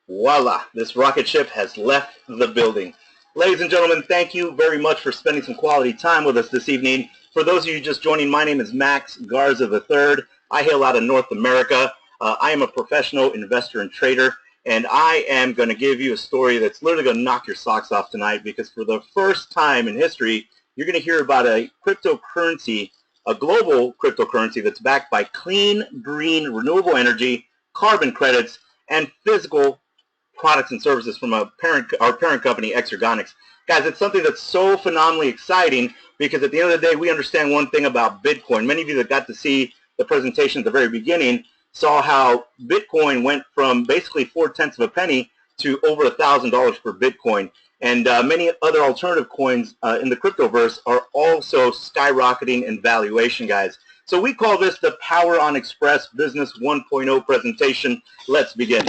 Voila, this rocket ship has left the building. Ladies and gentlemen, thank you very much for spending some quality time with us this evening. For those of you just joining, my name is Max Garza III. I hail out of North America. I am a professional investor and trader, and I am going to give you a story that's literally going to knock your socks off tonight, because for the first time in history, you're going to hear about a cryptocurrency, a global cryptocurrency that's backed by clean, green, renewable energy, carbon credits, and physical products and services from our parent company, XeCoin. Guys, it's something that's so phenomenally exciting, because at the end of the day, we understand one thing about Bitcoin. Many of you that got to see the presentation at the very beginning saw how Bitcoin went from basically 4/10 of a penny to over $1,000 per Bitcoin. And many other alternative coins in the cryptoverse are also skyrocketing in valuation, guys. So we call this the Power On Xpress Business 1.0 presentation. Let's begin.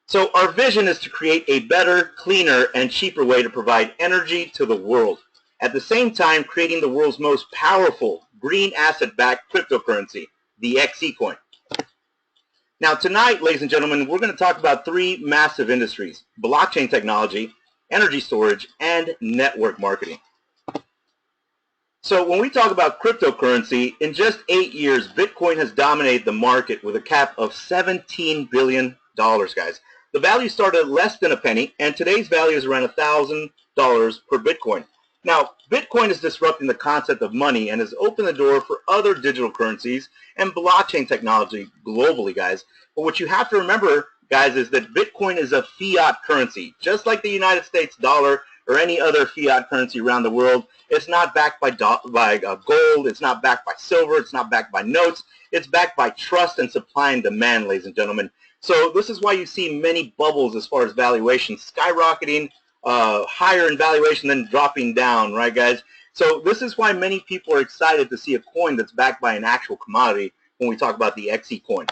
So our vision is to create a better, cleaner, and cheaper way to provide energy to the world, at the same time creating the world's most powerful green asset-backed cryptocurrency, the XeCoin. Now tonight, ladies and gentlemen, we're going to talk about three massive industries: blockchain technology, energy storage, and network marketing. So when we talk about cryptocurrency, in just 8 years, Bitcoin has dominated the market with a cap of $17 billion, guys. The value started at less than a penny, and today's value is around $1,000 per Bitcoin. Now, Bitcoin is disrupting the concept of money and has opened the door for other digital currencies and blockchain technology globally, guys. But what you have to remember, guys, is that Bitcoin is a fiat currency. Just like the United States dollar or any other fiat currency around the world, it's not backed by gold, it's not backed by silver, it's not backed by notes. It's backed by trust and supply and demand, ladies and gentlemen. So this is why you see many bubbles as far as valuation, skyrocketing higher in valuation, then dropping down, right, guys? So this is why many people are excited to see a coin that's backed by an actual commodity when we talk about the XeCoin.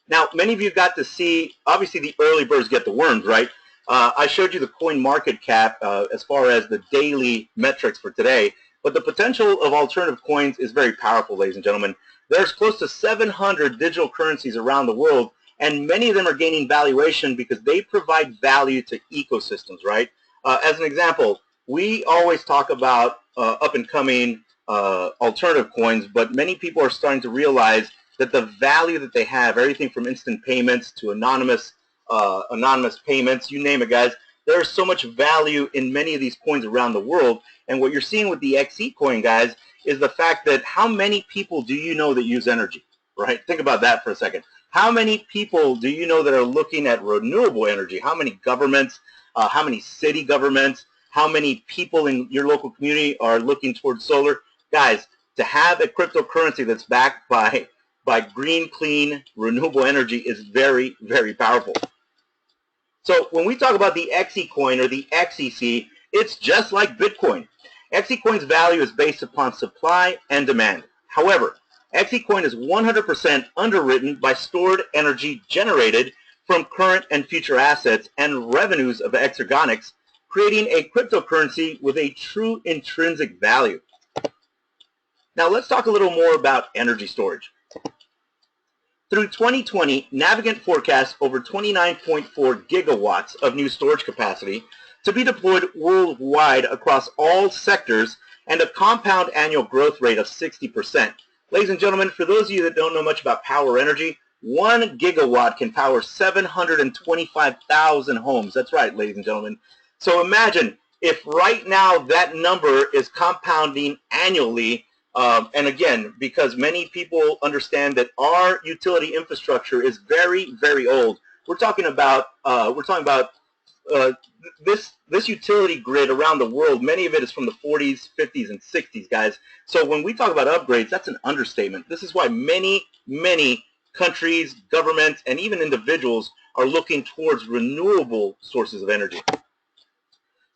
Now, many of you got to see, obviously the early birds get the worms, right? I showed you the coin market cap as far as the daily metrics for today, but the potential of alternative coins is very powerful, ladies and gentlemen. There's close to 700 digital currencies around the world, and many of them are gaining valuation because they provide value to ecosystems, right? As an example, we always talk about up-and-coming alternative coins, but many people are starting to realize that the value that they have, everything from instant payments to anonymous payments, you name it, guys, there's so much value in many of these coins around the world. And what you're seeing with the XeCoin, guys, is the fact that how many people do you know that use energy, right? Think about that for a second. How many people do you know that are looking at renewable energy? How many governments, how many city governments, how many people in your local community are looking towards solar? Guys, to have a cryptocurrency that's backed by green, clean, renewable energy is very, very powerful. So when we talk about the XeCoin or the XEC, it's just like Bitcoin. XeCoin's value is based upon supply and demand. However, XeCoin is 100% underwritten by stored energy generated from current and future assets and revenues of XeCoin, creating a cryptocurrency with a true intrinsic value. Now let's talk a little more about energy storage. Through 2020, Navigant forecasts over 29.4 gigawatts of new storage capacity to be deployed worldwide across all sectors, and a compound annual growth rate of 60%. Ladies and gentlemen, for those of you that don't know much about power energy, 1 gigawatt can power 725,000 homes. That's right, ladies and gentlemen. So imagine if right now that number is compounding annually. And again, because many people understand that our utility infrastructure is very, very old. We're talking about this utility grid around the world. Many of it is from the 40s, 50s, and 60s, guys. So when we talk about upgrades, that's an understatement. This is why many, many countries, governments, and even individuals are looking towards renewable sources of energy.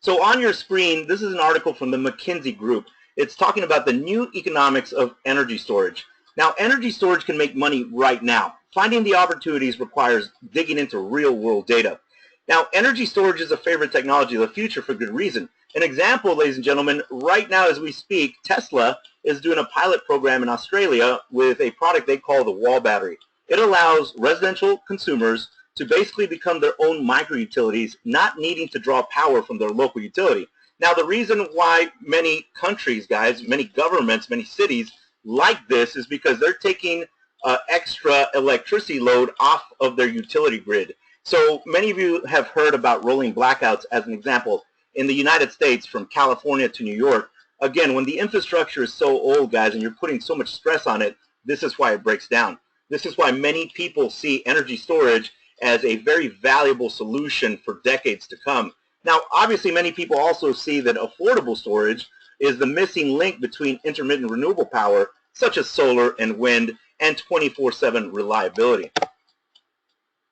So on your screen, this is an article from the McKinsey Group. It's talking about the new economics of energy storage. Now, energy storage can make money right now. Finding the opportunities requires digging into real-world data. Now, energy storage is a favorite technology of the future for good reason. An example, ladies and gentlemen, right now as we speak, Tesla is doing a pilot program in Australia with a product they call the wall battery. It allows residential consumers to basically become their own micro-utilities, not needing to draw power from their local utility. Now, the reason why many countries, guys, many governments, many cities like this is because they're taking extra electricity load off of their utility grid. So many of you have heard about rolling blackouts as an example. In the United States, from California to New York, again, when the infrastructure is so old, guys, and you're putting so much stress on it, this is why it breaks down. This is why many people see energy storage as a very valuable solution for decades to come. Now, obviously, many people also see that affordable storage is the missing link between intermittent renewable power, such as solar and wind, and 24/7 reliability.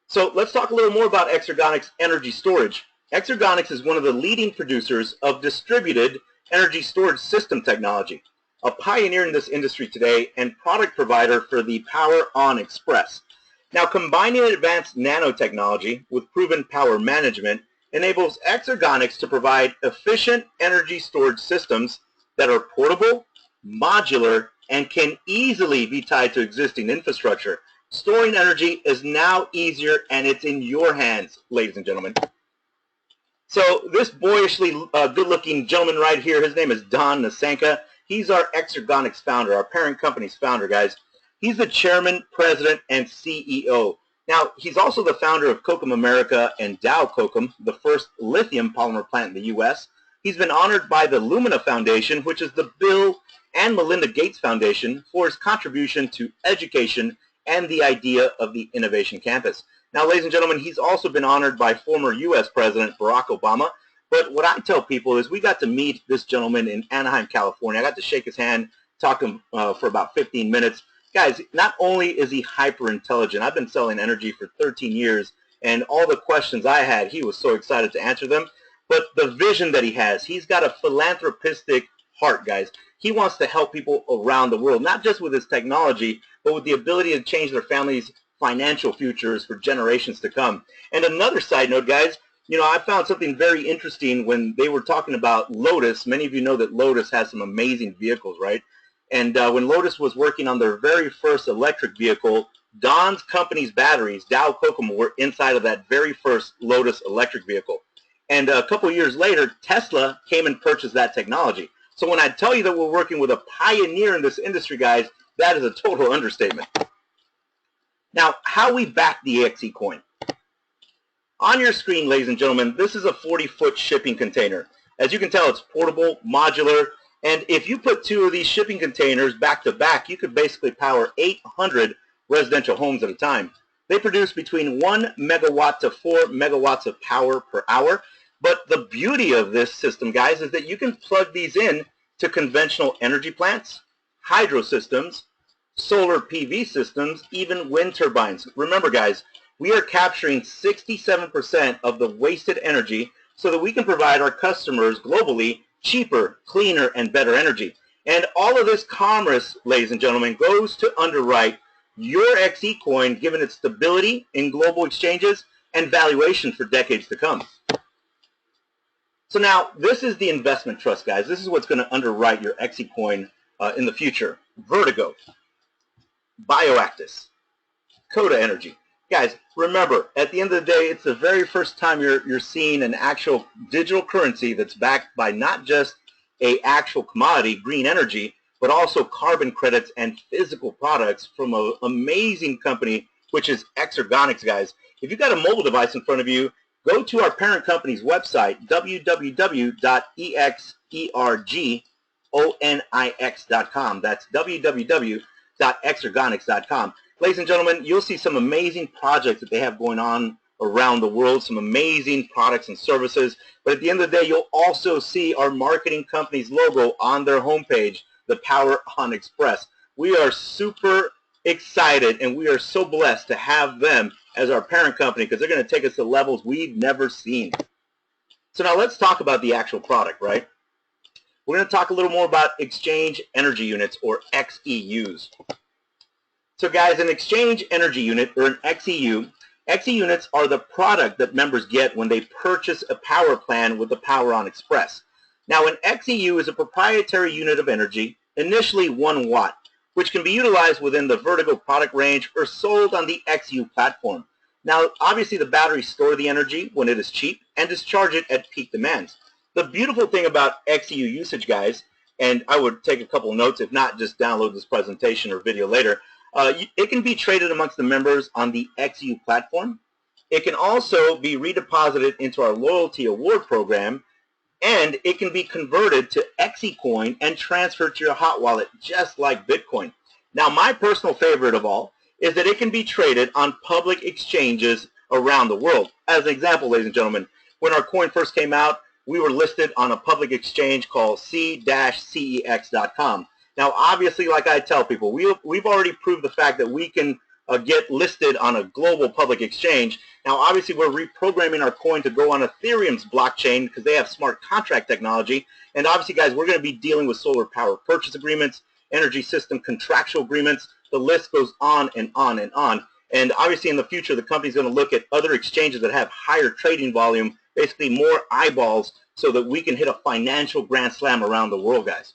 So let's talk a little more about Exergonics energy storage. Exergonics is one of the leading producers of distributed energy storage system technology, a pioneer in this industry today and product provider for the Power On Xpress. Now, combining advanced nanotechnology with proven power management enables Exergonics to provide efficient energy storage systems that are portable, modular, and can easily be tied to existing infrastructure. Storing energy is now easier, and it's in your hands, ladies and gentlemen. So this boyishly good-looking gentleman right here, his name is Don Nasenka. He's our Exergonics founder, our parent company's founder, guys. He's the chairman, president, and CEO. Now, he's also the founder of Kokum America and Dow Kokum, the first lithium polymer plant in the U.S. He's been honored by the Lumina Foundation, which is the Bill and Melinda Gates Foundation, for his contribution to education and the idea of the Innovation Campus. Now, ladies and gentlemen, he's also been honored by former U.S. President Barack Obama. But what I tell people is we got to meet this gentleman in Anaheim, California. I got to shake his hand, talk to him for about 15 minutes. Guys, not only is he hyper intelligent, I've been selling energy for 13 years, and all the questions I had, he was so excited to answer them. But the vision that he has, he's got a philanthropistic heart, guys. He wants to help people around the world, not just with his technology, but with the ability to change their families' financial futures for generations to come. And another side note, guys, you know, I found something very interesting when they were talking about Lotus. Many of you know that Lotus has some amazing vehicles, right? And when Lotus was working on their very first electric vehicle, Don's company's batteries, Dow Kokum, were inside of that very first Lotus electric vehicle. And a couple of years later, Tesla came and purchased that technology. So when I tell you that we're working with a pioneer in this industry, guys, that is a total understatement. Now, how we back the XeCoin. On your screen, ladies and gentlemen, this is a 40-foot shipping container. As you can tell, it's portable, modular, and if you put two of these shipping containers back to back, you could basically power 800 residential homes at a time. They produce between 1 megawatt to 4 megawatts of power per hour. But the beauty of this system, guys, is that you can plug these in to conventional energy plants, hydro systems, solar PV systems, even wind turbines. Remember, guys, we are capturing 67% of the wasted energy so that we can provide our customers globally cheaper, cleaner, and better energy. And all of this commerce, ladies and gentlemen, goes to underwrite your XeCoin, given its stability in global exchanges and valuation for decades to come. So now, this is the investment trust, guys. This is what's going to underwrite your XeCoin in the future. Vertigo, Bioactus, Coda Energy. Guys, remember, at the end of the day, it's the very first time you're seeing an actual digital currency that's backed by not just an actual commodity, green energy, but also carbon credits and physical products from an amazing company, which is Exergonics, guys. If you've got a mobile device in front of you, go to our parent company's website, www.exergonix.com. That's www.exergonix.com. Ladies and gentlemen, you'll see some amazing projects that they have going on around the world, some amazing products and services. But at the end of the day, you'll also see our marketing company's logo on their homepage, the Power On Xpress. We are super excited, and we are so blessed to have them as our parent company because they're going to take us to levels we've never seen. So now let's talk about the actual product, right? We're going to talk a little more about exchange energy units, or XEUs. So guys, an exchange energy unit, or an XEU, XE units are the product that members get when they purchase a power plan with the Power On Xpress. Now, an XEU is a proprietary unit of energy, initially 1 watt, which can be utilized within the Vertigo product range or sold on the XU platform. Now, obviously, the batteries store the energy when it is cheap and discharge it at peak demands. The beautiful thing about XEU usage, guys, and I would take a couple notes, if not, just download this presentation or video later. It can be traded amongst the members on the XEU platform. It can also be redeposited into our loyalty award program, and it can be converted to XeCoin and transferred to your hot wallet just like Bitcoin. Now, my personal favorite of all is that it can be traded on public exchanges around the world. As an example, ladies and gentlemen, when our coin first came out, we were listed on a public exchange called c-cex.com. Now, obviously, like I tell people, we've already proved the fact that we can get listed on a global public exchange. Now, obviously, we're reprogramming our coin to go on Ethereum's blockchain because they have smart contract technology. And obviously, guys, we're going to be dealing with solar power purchase agreements, energy system contractual agreements. The list goes on and on and on. And obviously, in the future, the company's going to look at other exchanges that have higher trading volume, basically more eyeballs, so that we can hit a financial grand slam around the world, guys.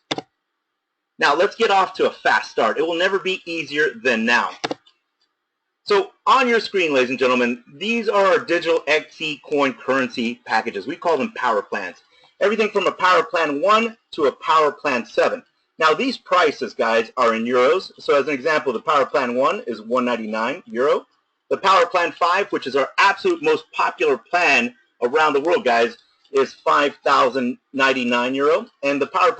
Now, let's get off to a fast start. It will never be easier than now. So on your screen, ladies and gentlemen, these are our digital XeCoin currency packages. We call them power plans. Everything from a power plan 1 to a power plan 7. Now these prices, guys, are in euros. So as an example, the power plan 1 is 199 euro. The power plan 5, which is our absolute most popular plan around the world, guys, is 5,099 euro. And the power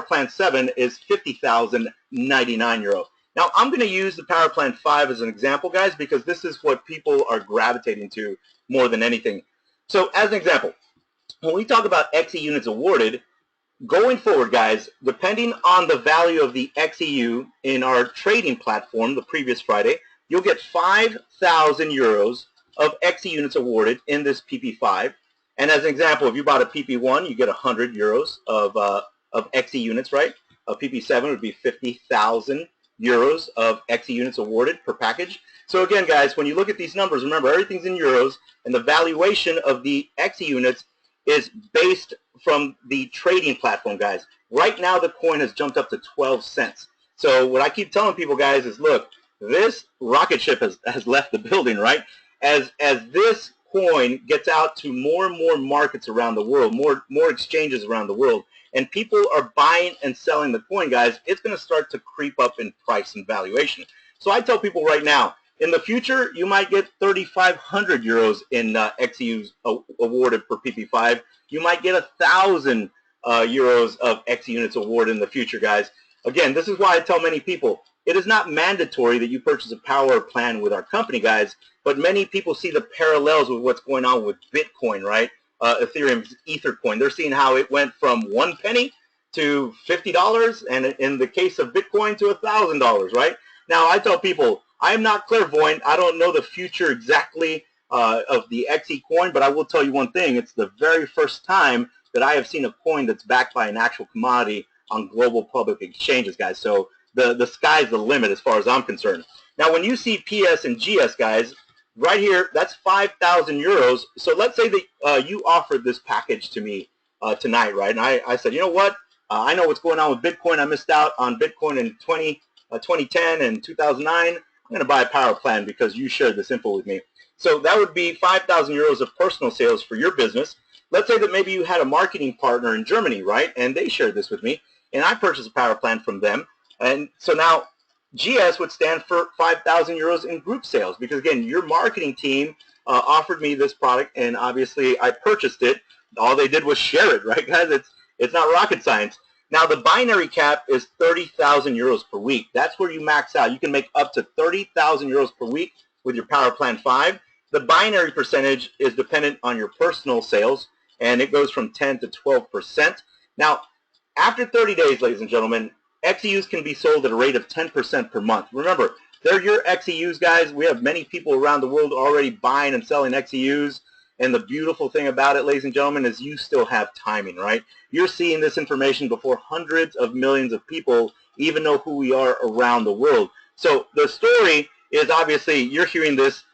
plan 7 is 50,099 euro. Now, I'm going to use the Power Plan 5 as an example, guys, because this is what people are gravitating to more than anything. So, as an example, when we talk about XE units awarded, going forward, guys, depending on the value of the XEU in our trading platform the previous Friday, you'll get 5,000 euros of XE units awarded in this PP5. And as an example, if you bought a PP1, you get 100 euros of XE units, right? A PP7 would be 50,000 euros of XE units awarded per package. So again, guys, when you look at these numbers, remember everything's in euros, and the valuation of the XE units is based from the trading platform, guys. Right now, the coin has jumped up to 12 cents. So what I keep telling people, guys, is look, this rocket ship has left the building, right? As this coin gets out to more and more markets around the world, more exchanges around the world, and people are buying and selling the coin, guys, it's going to start to creep up in price and valuation. So I tell people right now, in the future, you might get 3,500 euros in XEUs awarded per PP5. You might get 1,000 euros of XE units awarded in the future, guys. Again, this is why I tell many people, it is not mandatory that you purchase a power plan with our company, guys, but many people see the parallels with what's going on with Bitcoin, right? Ethereum's EtherCoin. They're seeing how it went from 1 penny to $50, and in the case of Bitcoin to $1,000, right? Now, I tell people, I am not clairvoyant. I don't know the future exactly of the XeCoin, but I will tell you one thing. It's the very first time that I have seen a coin that's backed by an actual commodity on global public exchanges, guys. So the sky's the limit as far as I'm concerned. Now, when you see PS and GS, guys, right here, that's 5,000 euros. So let's say that you offered this package to me tonight, right? And I said, you know what? I know what's going on with Bitcoin. I missed out on Bitcoin in 2010 and 2009. I'm going to buy a power plan because you shared this info with me. So that would be 5,000 euros of personal sales for your business. Let's say that maybe you had a marketing partner in Germany, right? And they shared this with me, and I purchased a power plan from them. And so now GS would stand for 5,000 euros in group sales because, again, your marketing team offered me this product, and obviously I purchased it. All they did was share it, right, guys? It's not rocket science. Now, the binary cap is 30,000 euros per week. That's where you max out. You can make up to 30,000 euros per week with your Power Plan 5. The binary percentage is dependent on your personal sales, and it goes from 10 to 12%. Now, after 30 days, ladies and gentlemen, XEUs can be sold at a rate of 10% per month. Remember, they're your XEUs, guys. We have many people around the world already buying and selling XEUs. And the beautiful thing about it, ladies and gentlemen, is you still have timing, right? You're seeing this information before hundreds of millions of people even know who we are around the world. So the story is obviously you're hearing this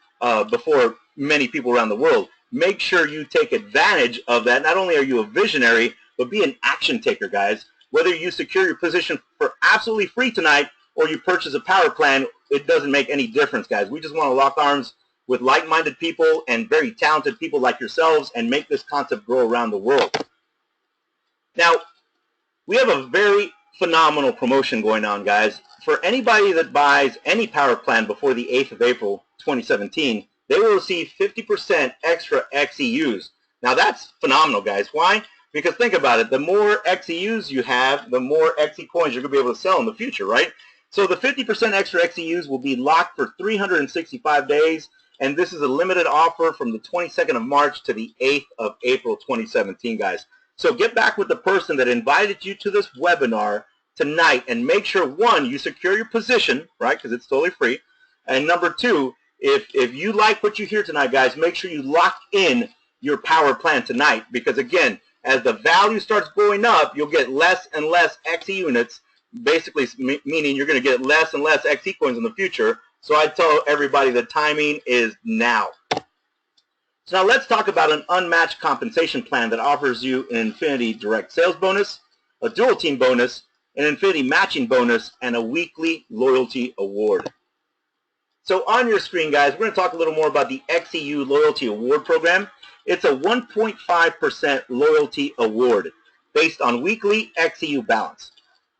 before many people around the world. Make sure you take advantage of that. Not only are you a visionary, but be an action taker, guys. Whether you secure your position for absolutely free tonight or you purchase a power plan, it doesn't make any difference, guys. We just want to lock arms with like-minded people and very talented people like yourselves and make this concept grow around the world. Now, we have a very phenomenal promotion going on, guys. For anybody that buys any power plan before the 8th of April 2017, they will receive 50% extra XEUs. Now, that's phenomenal, guys. Why? Because think about it. The more XEUs you have, the more XeCoins you're going to be able to sell in the future, right? So the 50% extra XEUs will be locked for 365 days, and this is a limited offer from the 22nd of March to the 8th of April 2017, guys. So get back with the person that invited you to this webinar tonight and make sure, one, you secure your position, right, because it's totally free. And number two, if you like what you hear tonight, guys, make sure you lock in your power plan tonight because, again, as the value starts going up, you'll get less and less XE units, basically meaning you're going to get less and less XeCoins in the future. So I tell everybody the timing is now. So now let's talk about an unmatched compensation plan that offers you an Infinity direct sales bonus, a dual team bonus, an Infinity matching bonus, and a weekly loyalty award. So on your screen, guys, we're going to talk a little more about the XEU Loyalty Award Program. It's a 1.5% loyalty award based on weekly XEU balance.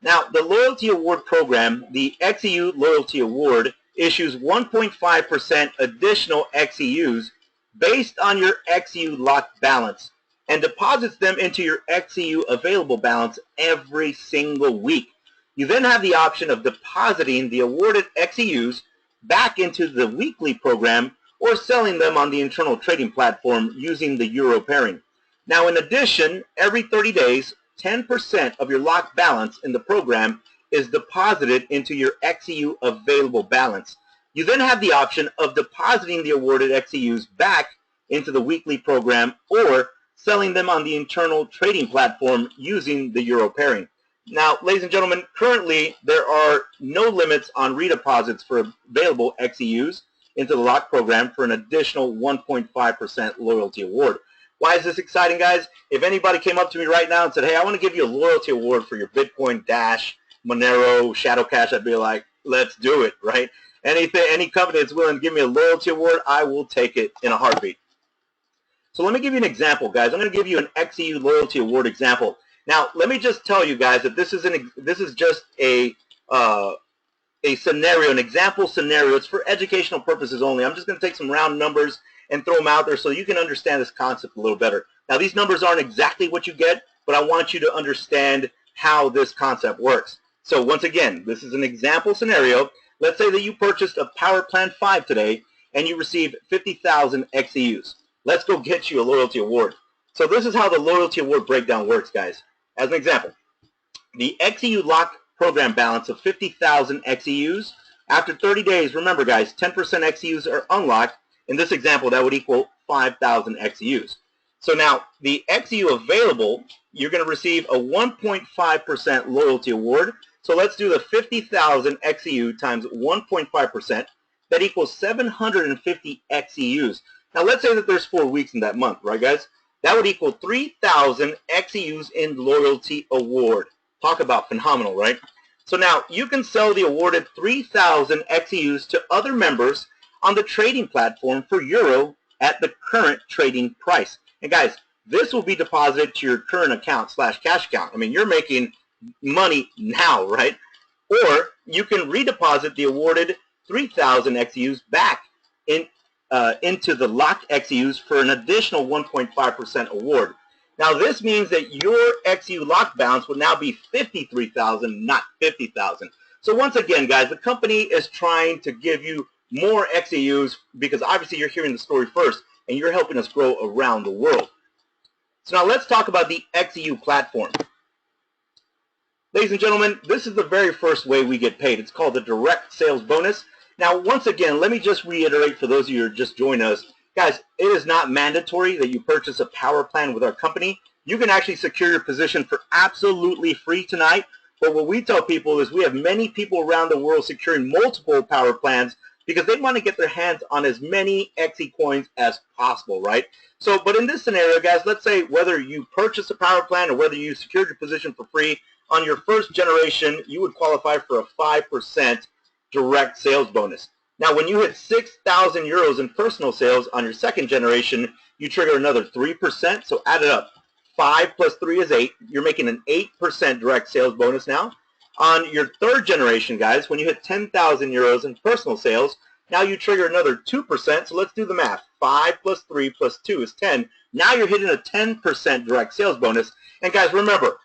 Now, the Loyalty Award Program, the XEU Loyalty Award, issues 1.5% additional XEUs based on your XEU locked balance and deposits them into your XEU available balance every single week. You then have the option of depositing the awarded XEUs back into the weekly program or selling them on the internal trading platform using the euro pairing. Now, in addition, every 30 days, 10% of your locked balance in the program is deposited into your XEU available balance. You then have the option of depositing the awarded XEUs back into the weekly program or selling them on the internal trading platform using the euro pairing. Now, ladies and gentlemen, currently there are no limits on redeposits for available XEUs into the lock program for an additional 1.5% loyalty award. Why is this exciting, guys? If anybody came up to me right now and said, hey, I want to give you a loyalty award for your Bitcoin, Dash, Monero, Shadow Cash, I'd be like, let's do it, right? Any company that's willing to give me a loyalty award, I will take it in a heartbeat. So let me give you an example, guys. I'm going to give you an XEU loyalty award example. Now, let me just tell you guys that this is just a scenario, an example scenario. It's for educational purposes only. I'm just going to take some round numbers and throw them out there so you can understand this concept a little better. Now, these numbers aren't exactly what you get, but I want you to understand how this concept works. So once again, this is an example scenario. Let's say that you purchased a Power Plan 5 today and you received 50,000 XEUs. Let's go get you a loyalty award. So this is how the loyalty award breakdown works, guys. As an example, the XEU lock program balance of 50,000 XEUs, after 30 days, remember guys, 10% XEUs are unlocked. In this example, that would equal 5,000 XEUs. So now, the XEU available, you're going to receive a 1.5% loyalty award. So let's do the 50,000 XEU times 1.5%. That equals 750 XEUs. Now let's say that there's 4 weeks in that month, right guys? That would equal 3,000 XEUs in loyalty award. Talk about phenomenal, right? So now you can sell the awarded 3,000 XEUs to other members on the trading platform for euro at the current trading price. And guys, this will be deposited to your current account / cash account. I mean, you're making money now, right? Or you can redeposit the awarded 3,000 XEUs back into the locked XEUs for an additional 1.5% award. Now this means that your XEU lock balance will now be 53,000, not 50,000. So once again, guys, the company is trying to give you more XEUs because obviously you're hearing the story first and you're helping us grow around the world. So now let's talk about the XEU platform. Ladies and gentlemen, this is the very first way we get paid. It's called the direct sales bonus. Now, once again, let me just reiterate for those of you who are just joining us. Guys, it is not mandatory that you purchase a power plan with our company. You can actually secure your position for absolutely free tonight. But what we tell people is we have many people around the world securing multiple power plans because they want to get their hands on as many XeCoins as possible, right? So, but in this scenario, guys, let's say whether you purchase a power plan or whether you secured your position for free, on your first generation, you would qualify for a 5% direct sales bonus. Now, when you hit 6,000 euros in personal sales on your second generation, you trigger another 3%. So add it up. 5 plus 3 is 8. You're making an 8% direct sales bonus now. On your third generation, guys, when you hit 10,000 euros in personal sales, now you trigger another 2%. So let's do the math. 5 plus 3 plus 2 is 10. Now you're hitting a 10% direct sales bonus. And guys, remember,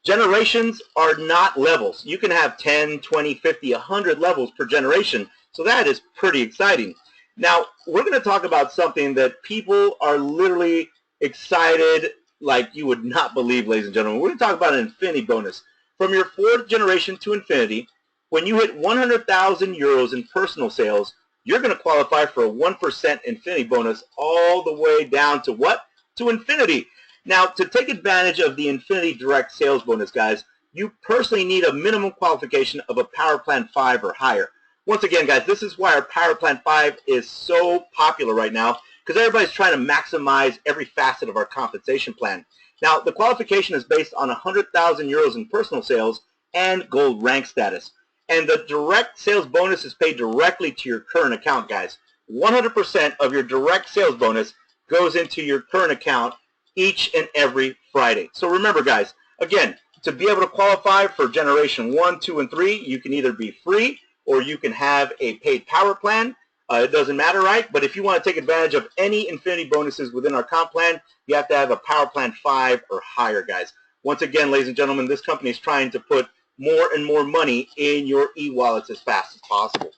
generations are not levels. You can have 10, 20, 50, 100 levels per generation. So that is pretty exciting. Now, we're going to talk about something that people are literally excited like you would not believe, ladies and gentlemen. We're going to talk about an infinity bonus. From your fourth generation to infinity, when you hit 100,000 euros in personal sales, you're going to qualify for a 1% infinity bonus all the way down to what? To infinity. Now, to take advantage of the infinity direct sales bonus, guys, you personally need a minimum qualification of a Power Plan 5 or higher. Once again, guys, this is why our Power Plan 5 is so popular right now, because everybody's trying to maximize every facet of our compensation plan. Now, the qualification is based on 100,000 euros in personal sales and gold rank status. And the direct sales bonus is paid directly to your current account, guys. 100% of your direct sales bonus goes into your current account each and every Friday. So remember, guys, again, to be able to qualify for generation 1, 2, and 3, you can either be free or you can have a paid power plan. It doesn't matter, right? But if you want to take advantage of any infinity bonuses within our comp plan, you have to have a Power Plan 5 or higher, guys. Once again, ladies and gentlemen, this company is trying to put more and more money in your e-wallets as fast as possible.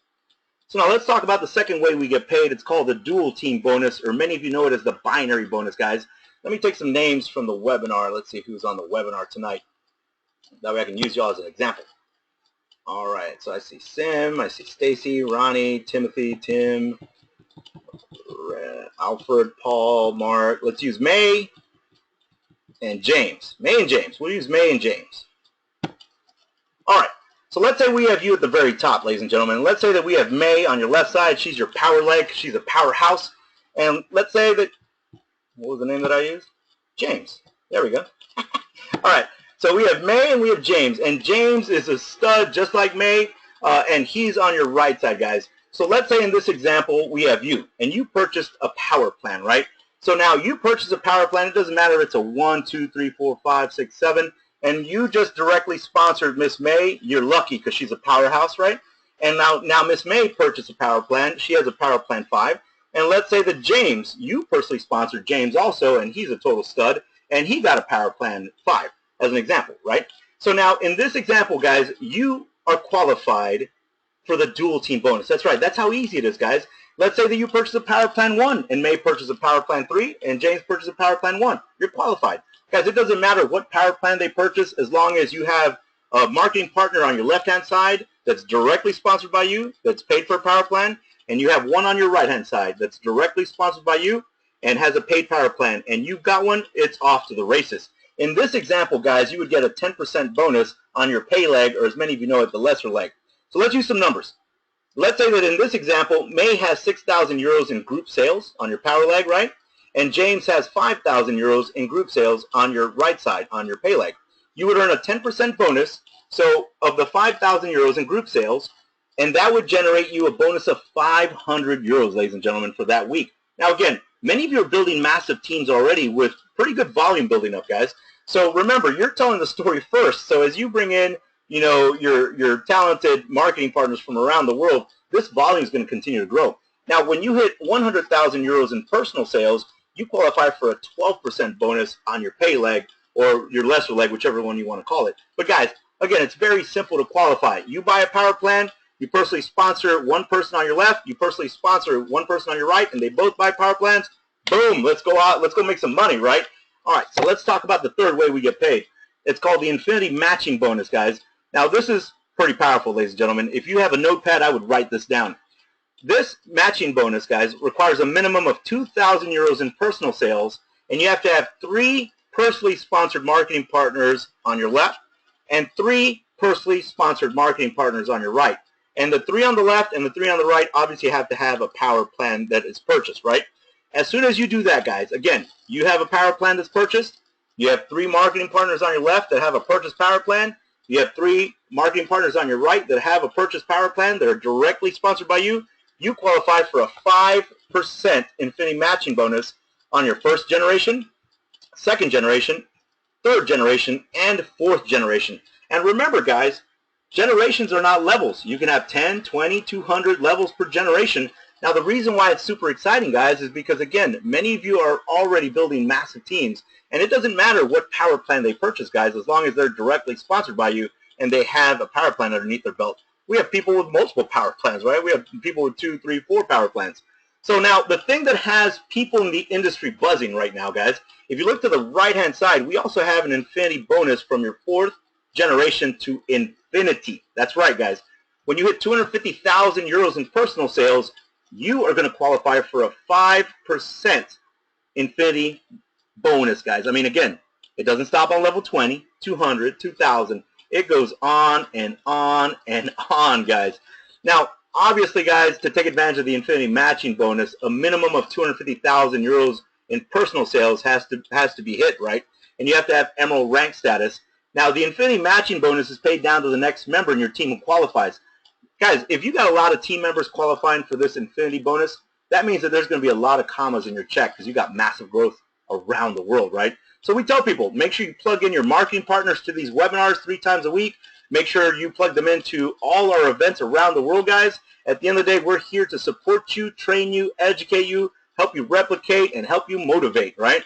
So now let's talk about the second way we get paid. It's called the dual team bonus, or many of you know it as the binary bonus, guys. Let me take some names from the webinar. Let's see who's on the webinar tonight. That way I can use y'all as an example. All right, so I see Sim, I see Stacy, Ronnie, Timothy, Tim, Alfred, Paul, Mark. Let's use May and James. May and James. We'll use May and James. All right, so let's say we have you at the very top, ladies and gentlemen. Let's say that we have May on your left side. She's your power leg. She's a powerhouse. And let's say that, what was the name that I used? James. There we go. All right. So we have May and we have James, and James is a stud just like May, and he's on your right side, guys. So let's say in this example we have you, and you purchased a power plan, right? So now you purchase a power plan. It doesn't matter if it's a 1, 2, 3, 4, 5, 6, 7, and you just directly sponsored Miss May. You're lucky because she's a powerhouse, right? And now Miss May purchased a power plan. She has a Power Plan 5. And let's say that James, you personally sponsored James also, and he's a total stud, and he got a Power Plan 5. As an example, right? So now in this example, guys, you are qualified for the dual team bonus. That's right. That's how easy it is, guys. Let's say that you purchase a Power Plan 1 and May purchase a Power Plan 3 and James purchase a Power Plan 1. You're qualified. Guys, it doesn't matter what power plan they purchase as long as you have a marketing partner on your left-hand side that's directly sponsored by you, that's paid for a power plan, and you have one on your right-hand side that's directly sponsored by you and has a paid power plan, and you've got one, it's off to the races. In this example, guys, you would get a 10% bonus on your pay leg, or as many of you know it, the lesser leg. So let's use some numbers. Let's say that in this example, May has 6,000 euros in group sales on your power leg, right? And James has 5,000 euros in group sales on your right side, on your pay leg. You would earn a 10% bonus, so of the 5,000 euros in group sales, and that would generate you a bonus of 500 euros, ladies and gentlemen, for that week. Now, again, many of you are building massive teams already with pretty good volume building up, guys. So remember, you're telling the story first. So as you bring in, you know, your talented marketing partners from around the world, this volume is going to continue to grow. Now, when you hit 100,000 euros in personal sales, you qualify for a 12% bonus on your pay leg or your lesser leg, whichever one you want to call it. But guys, again, it's very simple to qualify. You buy a power plan, you personally sponsor one person on your left, you personally sponsor one person on your right, and they both buy power plans. Boom, let's go out, let's go make some money, right? All right, so let's talk about the third way we get paid. It's called the Infinity Matching Bonus, guys. Now, this is pretty powerful, ladies and gentlemen. If you have a notepad, I would write this down. This matching bonus, guys, requires a minimum of 2,000 euros in personal sales, and you have to have 3 personally sponsored marketing partners on your left and 3 personally sponsored marketing partners on your right. And the 3 on the left and the 3 on the right obviously have to have a power plan that is purchased, right? As soon as you do that, guys, again, you have a power plan that's purchased, you have 3 marketing partners on your left that have a purchased power plan, you have 3 marketing partners on your right that have a purchased power plan that are directly sponsored by you, you qualify for a 5% Infinity matching bonus on your first generation, second generation, third generation, and fourth generation. And remember, guys, generations are not levels. You can have 10, 20, 200 levels per generation. Now, the reason why it's super exciting, guys, is because, again, many of you are already building massive teams, and it doesn't matter what power plan they purchase, guys, as long as they're directly sponsored by you and they have a power plan underneath their belt. We have people with multiple power plans, right? We have people with 2, 3, 4 power plans. So now, the thing that has people in the industry buzzing right now, guys, if you look to the right-hand side, we also have an infinity bonus from your fourth generation to infinity. That's right, guys. When you hit 250,000 euros in personal sales, you are going to qualify for a 5% infinity bonus, guys. I mean, again, it doesn't stop on level 20, 200, 2,000. It goes on and on and on, guys. Now, obviously, guys, to take advantage of the infinity matching bonus, a minimum of 250,000 euros in personal sales has to be hit, right? And you have to have emerald rank status. Now, the infinity matching bonus is paid down to the next member in your team who qualifies. Guys, if you got a lot of team members qualifying for this infinity bonus, that means that there's going to be a lot of commas in your check because you got massive growth around the world, right? So we tell people, make sure you plug in your marketing partners to these webinars 3 times a week. Make sure you plug them into all our events around the world, guys. At the end of the day, we're here to support you, train you, educate you, help you replicate, and help you motivate, right?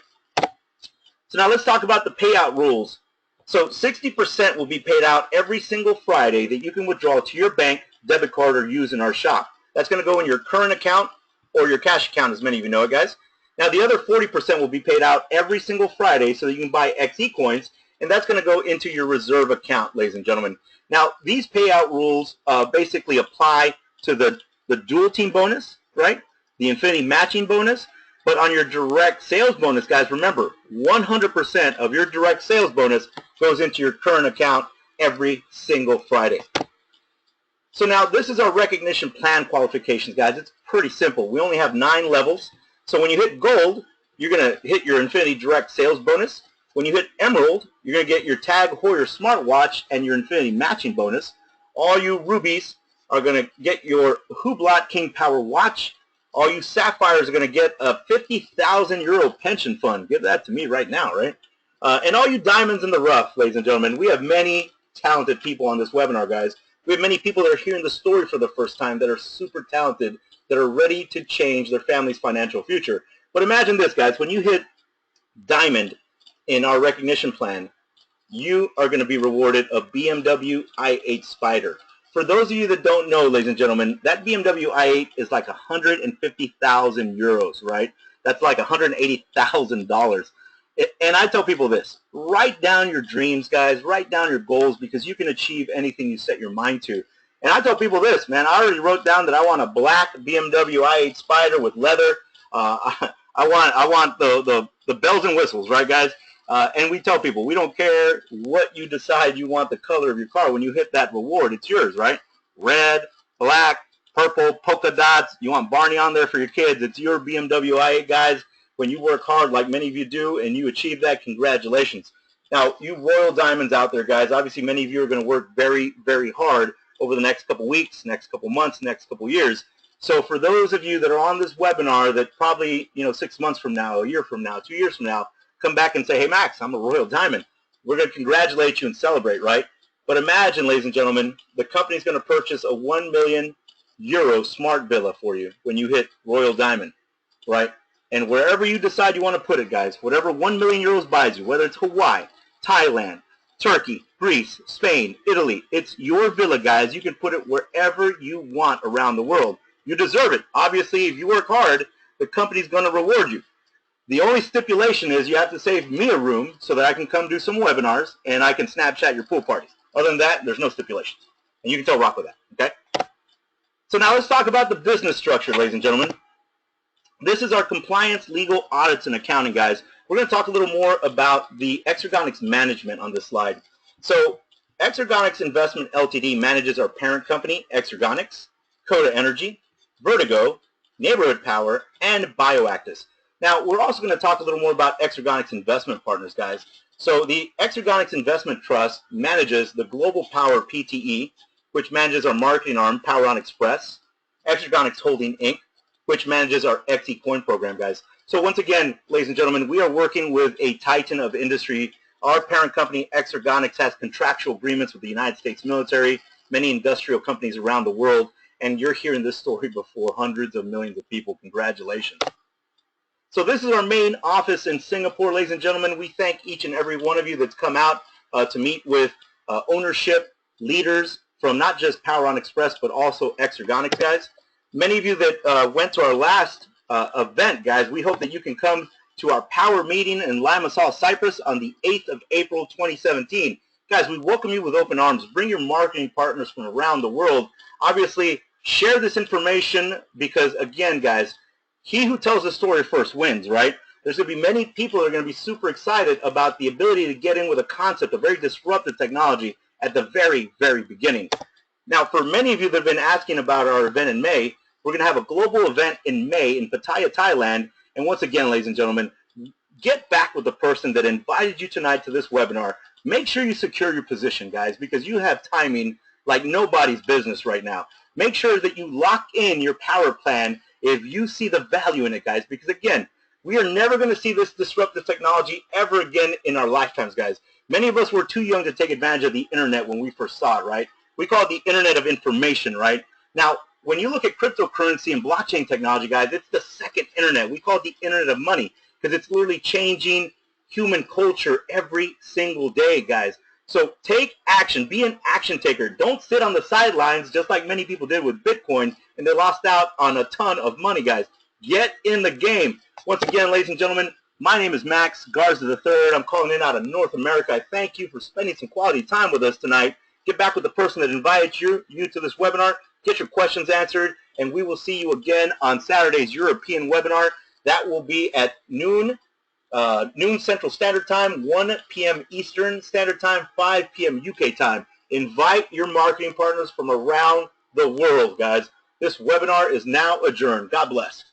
So now let's talk about the payout rules. So 60% will be paid out every single Friday that you can withdraw to your bank, debit card, or use in our shop. That's going to go in your current account or your cash account, as many of you know it, guys. Now, the other 40% will be paid out every single Friday so that you can buy XeCoins, and that's going to go into your reserve account, ladies and gentlemen. Now, these payout rules basically apply to the dual team bonus, right? The infinity matching bonus. But on your direct sales bonus, guys, remember, 100% of your direct sales bonus goes into your current account every single Friday. So now this is our recognition plan qualifications, guys. It's pretty simple. We only have 9 levels. So when you hit gold, you're going to hit your infinity direct sales bonus. When you hit emerald, you're going to get your Tag Heuer smartwatch and your infinity matching bonus. All you rubies are going to get your Hublot King Power watch. All you sapphires are going to get a 50,000 euro pension fund. Give that to me right now, right? And all you diamonds in the rough, ladies and gentlemen, we have many talented people on this webinar, guys. We have many people that are hearing the story for the first time that are super talented, that are ready to change their family's financial future. But imagine this, guys. When you hit diamond in our recognition plan, you are going to be rewarded a BMW i8 Spider. For those of you that don't know, ladies and gentlemen, that BMW i8 is like 150,000 euros, right? That's like $180,000. And I tell people this, write down your dreams, guys, write down your goals, because you can achieve anything you set your mind to. And I tell people this, man, I already wrote down that I want a black BMW i8 Spider with leather. I want the bells and whistles, right, guys? And we tell people, we don't care what you decide you want the color of your car. When you hit that reward, it's yours, right? Red, black, purple, polka dots. You want Barney on there for your kids. It's your BMW i8, guys. When you work hard like many of you do and you achieve that, congratulations. Now, you royal diamonds out there, guys, obviously many of you are going to work very, very hard over the next couple weeks, next couple months, next couple years. So for those of you that are on this webinar that probably, 6 months from now, a year from now, 2 years from now, come back and say, hey, Max, I'm a royal diamond. We're going to congratulate you and celebrate, right? But imagine, ladies and gentlemen, the company's going to purchase a 1 million euro smart villa for you when you hit royal diamond, right? And wherever you decide you want to put it, guys, whatever 1 million euros buys you, whether it's Hawaii, Thailand, Turkey, Greece, Spain, Italy, it's your villa, guys. You can put it wherever you want around the world. You deserve it. Obviously, if you work hard, the company's going to reward you. The only stipulation is you have to save me a room so that I can come do some webinars and I can Snapchat your pool parties. Other than that, there's no stipulations. And you can tell Rock with that, okay? So now let's talk about the business structure, ladies and gentlemen. This is our compliance, legal, audits, and accounting, guys. We're going to talk a little more about the Exergonics management on this slide. So Exergonics Investment Ltd. manages our parent company, Exergonics, Coda Energy, Vertigo, Neighborhood Power, and Bioactus. Now, we're also going to talk a little more about Exergonics Investment Partners, guys. So the Exergonics Investment Trust manages the Global Power PTE, which manages our marketing arm, Power On Xpress, Exergonics Holding Inc., which manages our XeCoin program, guys. So once again, ladies and gentlemen, we are working with a titan of industry. Our parent company, Exergonics, has contractual agreements with the United States military, many industrial companies around the world, and you're hearing this story before hundreds of millions of people. Congratulations. So this is our main office in Singapore, ladies and gentlemen. We thank each and every one of you that's come out to meet with ownership leaders from not just Power On Xpress, but also Exergonics, guys. Many of you that went to our last event, guys, we hope that you can come to our power meeting in Limassol, Cyprus on the 8th of April 2017. Guys, we welcome you with open arms. Bring your marketing partners from around the world. Obviously, share this information because, again, guys, he who tells the story first wins, right? There's going to be many people that are going to be super excited about the ability to get in with a concept, a very disruptive technology at the very, very beginning. Now, for many of you that have been asking about our event in May, we're going to have a global event in May in Pattaya, Thailand. And once again, ladies and gentlemen, get back with the person that invited you tonight to this webinar. Make sure you secure your position, guys, because you have timing like nobody's business right now. Make sure that you lock in your power plan if you see the value in it, guys, because, again, we are never going to see this disruptive technology ever again in our lifetimes, guys. Many of us were too young to take advantage of the internet when we first saw it, right? We call it the Internet of Information, right? Now, when you look at cryptocurrency and blockchain technology, guys, it's the second internet. We call it the Internet of Money because it's literally changing human culture every single day, guys. So take action. Be an action taker. Don't sit on the sidelines just like many people did with Bitcoin, and they lost out on a ton of money, guys. Get in the game. Once again, ladies and gentlemen, my name is Max Garza III. I'm calling in out of North America. I thank you for spending some quality time with us tonight. Get back with the person that invited you to this webinar. Get your questions answered, and we will see you again on Saturday's European webinar. That will be at noon Central Standard Time, 1 p.m. Eastern Standard Time, 5 p.m. UK time. Invite your marketing partners from around the world, guys. This webinar is now adjourned. God bless.